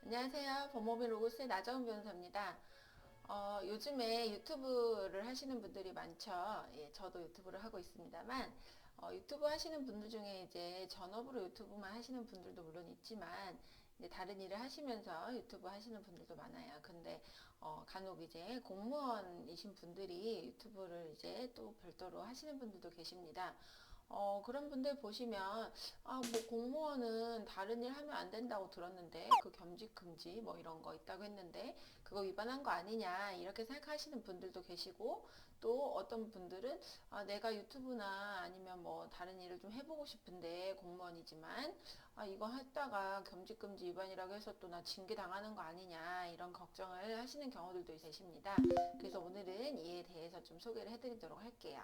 안녕하세요. 법무비 로고스의 나정은 변호사입니다. 요즘에 유튜브를 하시는 분들이 많죠. 예, 저도 유튜브를 하고 있습니다만, 유튜브 하시는 분들 중에 이제 전업으로 유튜브만 하시는 분들도 물론 있지만, 이제 다른 일을 하시면서 유튜브 하시는 분들도 많아요. 근데, 간혹 이제 공무원이신 분들이 유튜브를 이제 또 별도로 하시는 분들도 계십니다. 그런 분들 보시면, 뭐 공무원은 다른 일 하면 안 된다고 들었는데, 그 겸직 금지 뭐 이런 거 있다고 했는데, 그거 위반한 거 아니냐, 이렇게 생각하시는 분들도 계시고, 또 어떤 분들은, 내가 유튜브나 아니면 뭐 다른 일을 좀 해보고 싶은데, 공무원이지만, 이거 했다가 겸직 금지 위반이라고 해서 또 나 징계 당하는 거 아니냐, 이런 걱정을 하시는 경우들도 계십니다. 그래서 오늘은 이에 대해서 좀 소개를 해드리도록 할게요.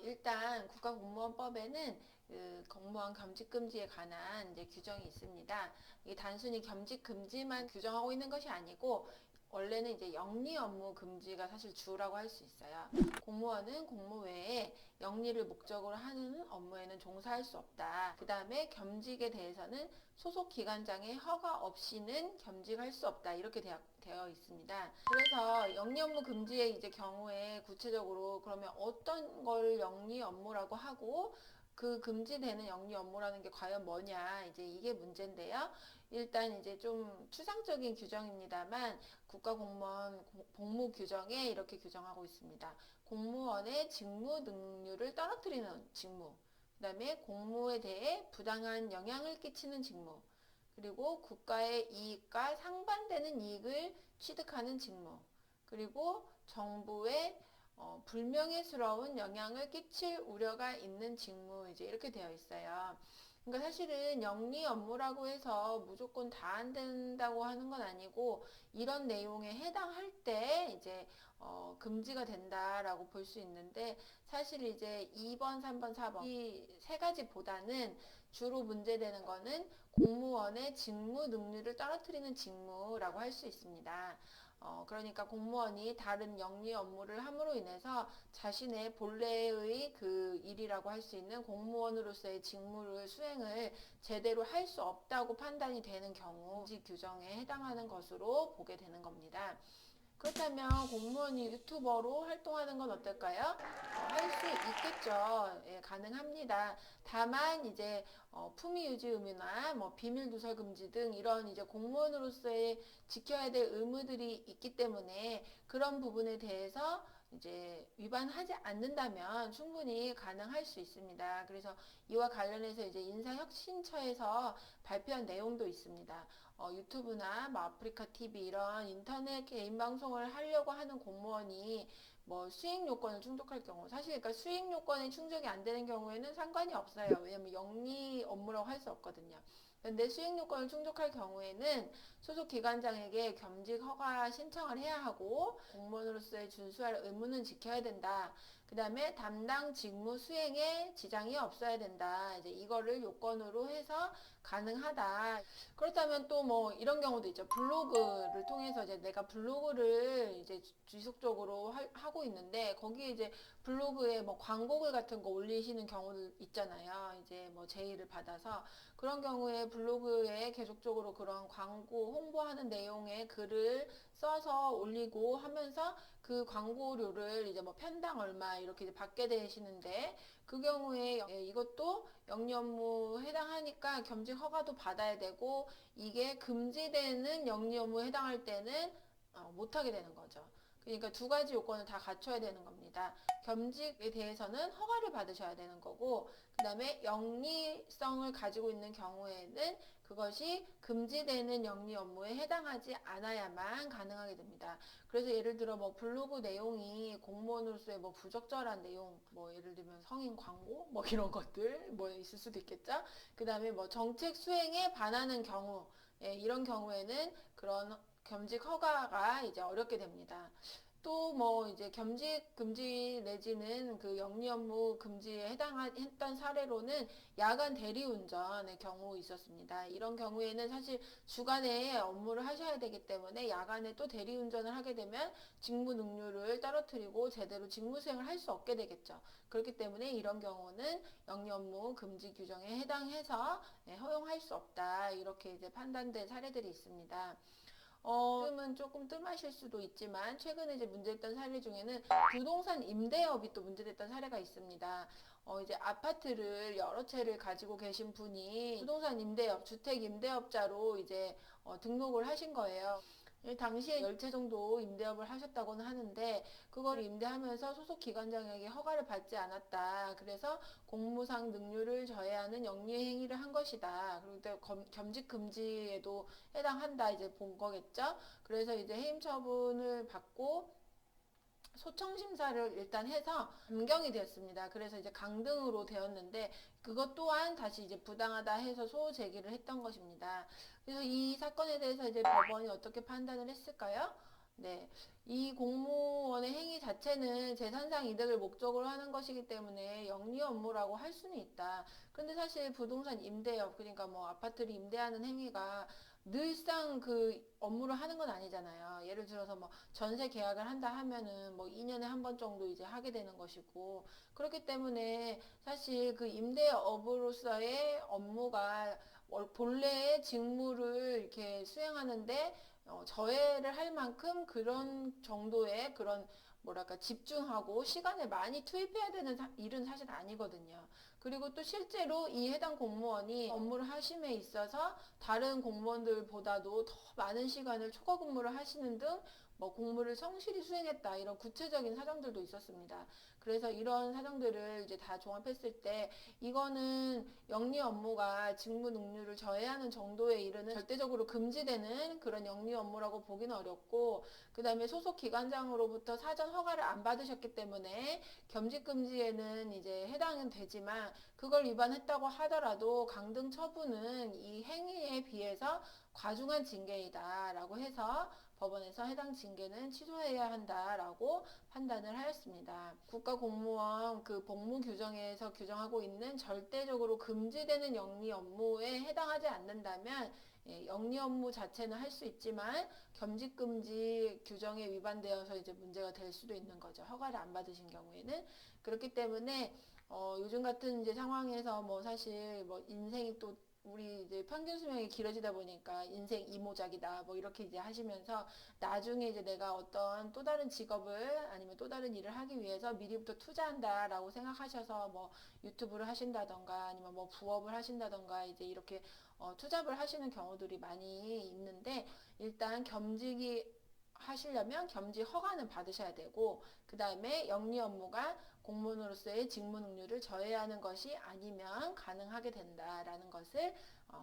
일단 국가공무원법에는 그 공무원 겸직금지에 관한 이제 규정이 있습니다. 이게 단순히 겸직금지만 규정하고 있는 것이 아니고 원래는 이제 영리 업무 금지가 사실 주라고 할 수 있어요. 공무원은 공무 외에 영리를 목적으로 하는 업무에는 종사할 수 없다. 그 다음에 겸직에 대해서는 소속 기관장의 허가 없이는 겸직할 수 없다. 이렇게 되어 있습니다. 그래서 영리 업무 금지의 이제 경우에 구체적으로 그러면 어떤 걸 영리 업무라고 하고 그 금지되는 영리 업무라는 게 과연 뭐냐, 이제 이게 문제인데요. 일단 이제 좀 추상적인 규정입니다만 국가공무원 복무 규정에 이렇게 규정하고 있습니다. 공무원의 직무 능률을 떨어뜨리는 직무, 그 다음에 공무에 대해 부당한 영향을 끼치는 직무, 그리고 국가의 이익과 상반되는 이익을 취득하는 직무, 그리고 정부의 불명예스러운 영향을 끼칠 우려가 있는 직무, 이제 이렇게 되어 있어요. 그러니까 사실은 영리 업무라고 해서 무조건 다 안 된다고 하는 건 아니고 이런 내용에 해당할 때 이제 금지가 된다라고 볼 수 있는데 사실 이제 2번, 3번, 4번 이 세 가지보다는 주로 문제되는 거는 공무원의 직무 능률을 떨어뜨리는 직무라고 할 수 있습니다. 그러니까 공무원이 다른 영리 업무를 함으로 인해서 자신의 본래의 그 일이라고 할 수 있는 공무원으로서의 직무를 수행을 제대로 할 수 없다고 판단이 되는 경우 금지 규정에 해당하는 것으로 보게 되는 겁니다. 그렇다면 공무원이 유튜버로 활동하는 건 어떨까요? 할 수 있겠죠. 예, 가능합니다. 다만 이제 품위 유지 의무나 뭐 비밀 누설 금지 등 이런 이제 공무원으로서의 지켜야 될 의무들이 있기 때문에 그런 부분에 대해서 이제 위반하지 않는다면 충분히 가능할 수 있습니다. 그래서 이와 관련해서 이제 인사혁신처에서 발표한 내용도 있습니다. 유튜브나 뭐 아프리카 TV 이런 인터넷 개인 방송을 하려고 하는 공무원이 뭐 수익 요건을 충족할 경우 사실 그러니까 수익 요건이 충족이 안 되는 경우에는 상관이 없어요. 왜냐면 영리 업무라고 할 수 없거든요. 근데 수익 요건을 충족할 경우에는 소속 기관장에게 겸직 허가 신청을 해야 하고 공무원으로서의 준수할 의무는 지켜야 된다. 그 다음에 담당 직무 수행에 지장이 없어야 된다. 이제 이거를 요건으로 해서 가능하다. 그렇다면 또 뭐 이런 경우도 있죠. 블로그를 통해서 이제 내가 블로그를 이제 지속적으로 하고 있는데 거기에 이제 블로그에 뭐 광고글 같은 거 올리시는 경우도 있잖아요. 이제 뭐 제의를 받아서 그런 경우에 블로그에 계속적으로 그런 광고 홍보하는 내용의 글을 써서 올리고 하면서 그 광고료를 이제 뭐 편당 얼마 이렇게 이제 받게 되시는데 그 경우에 이것도 영리 업무 해당하니까 겸직 허가도 받아야 되고 이게 금지되는 영리 업무에 해당할 때는 못하게 되는 거죠. 그러니까 두 가지 요건을 다 갖춰야 되는 겁니다. 겸직에 대해서는 허가를 받으셔야 되는 거고, 그 다음에 영리성을 가지고 있는 경우에는 그것이 금지되는 영리 업무에 해당하지 않아야만 가능하게 됩니다. 그래서 예를 들어 뭐 블로그 내용이 공무원으로서의 뭐 부적절한 내용, 뭐 예를 들면 성인 광고, 뭐 이런 것들 뭐 있을 수도 있겠죠. 그 다음에 뭐 정책 수행에 반하는 경우, 이런 경우에는 그런 겸직 허가가 이제 어렵게 됩니다. 또 뭐 이제 겸직 금지 내지는 그 영리 업무 금지에 해당했던 사례로는 야간 대리운전의 경우 있었습니다. 이런 경우에는 사실 주간에 업무를 하셔야 되기 때문에 야간에 또 대리운전을 하게 되면 직무 능률을 떨어뜨리고 제대로 직무 수행을 할 수 없게 되겠죠. 그렇기 때문에 이런 경우는 영리 업무 금지 규정에 해당해서 허용할 수 없다. 이렇게 이제 판단된 사례들이 있습니다. 지금은 조금 뜸하실 수도 있지만 최근에 이제 문제됐던 사례 중에는 부동산 임대업이 또 문제됐던 사례가 있습니다. 이제 아파트를 여러 채를 가지고 계신 분이 부동산 임대업, 주택 임대업자로 이제 등록을 하신 거예요. 당시에 10채 정도 임대업을 하셨다고는 하는데 그걸 임대하면서 소속 기관장에게 허가를 받지 않았다. 그래서 공무상 능률을 저해하는 영리의 행위를 한 것이다. 그리고 또 겸직 금지에도 해당한다 이제 본 거겠죠. 그래서 이제 해임 처분을 받고 소청 심사를 일단 해서 변경이 되었습니다. 그래서 이제 강등으로 되었는데 그것 또한 다시 이제 부당하다 해서 소호 제기를 했던 것입니다. 그래서 이 사건에 대해서 이제 법원이 어떻게 판단을 했을까요? 네. 이 공무원의 행위 자체는 재산상 이득을 목적으로 하는 것이기 때문에 영리 업무라고 할 수는 있다. 그런데 사실 부동산 임대업, 그러니까 뭐 아파트를 임대하는 행위가 늘상 그 업무를 하는 건 아니잖아요. 예를 들어서 뭐 전세 계약을 한다 하면은 뭐 2년에 한 번 정도 이제 하게 되는 것이고, 그렇기 때문에 사실 그 임대업으로서의 업무가 본래의 직무를 이렇게 수행하는데 저해를 할 만큼 그런 정도의 그런 뭐랄까 집중하고 시간을 많이 투입해야 되는 일은 사실 아니거든요. 그리고 또 실제로 이 해당 공무원이 업무를 하심에 있어서 다른 공무원들보다도 더 많은 시간을 초과 근무를 하시는 등 뭐 공무를 성실히 수행했다 이런 구체적인 사정들도 있었습니다. 그래서 이런 사정들을 이제 다 종합했을 때 이거는 영리 업무가 직무 능률을 저해하는 정도에 이르는 절대적으로 금지되는 그런 영리 업무라고 보기는 어렵고, 그 다음에 소속 기관장으로부터 사전 허가를 안 받으셨기 때문에 겸직 금지에는 이제 해당은 되지만 그걸 위반했다고 하더라도 강등 처분은 이 행위에 비해서 과중한 징계이다라고 해서 법원에서 해당 징계는 취소해야 한다라고 판단을 하였습니다. 국가공무원 그 복무 규정에서 규정하고 있는 절대적으로 금지되는 영리 업무에 해당하지 않는다면 영리 업무 자체는 할 수 있지만 겸직 금지 규정에 위반되어서 이제 문제가 될 수도 있는 거죠. 허가를 안 받으신 경우에는. 그렇기 때문에 요즘 같은 이제 상황에서 뭐 사실 뭐 인생이 또 우리 이제 평균 수명이 길어지다 보니까 인생 이모작이다 뭐 이렇게 이제 하시면서 나중에 이제 내가 어떤 또 다른 직업을 아니면 또 다른 일을 하기 위해서 미리부터 투자한다라고 생각하셔서 뭐 유튜브를 하신다던가 아니면 뭐 부업을 하신다던가 이제 이렇게 투잡을 하시는 경우들이 많이 있는데, 일단 겸직이 하시려면 겸직 허가는 받으셔야 되고, 그 다음에 영리 업무가 공무원으로서의 직무 능률을 저해하는 것이 아니면 가능하게 된다라는 것을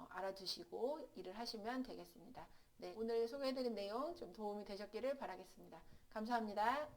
알아두시고 일을 하시면 되겠습니다. 네, 오늘 소개해드린 내용 좀 도움이 되셨기를 바라겠습니다. 감사합니다.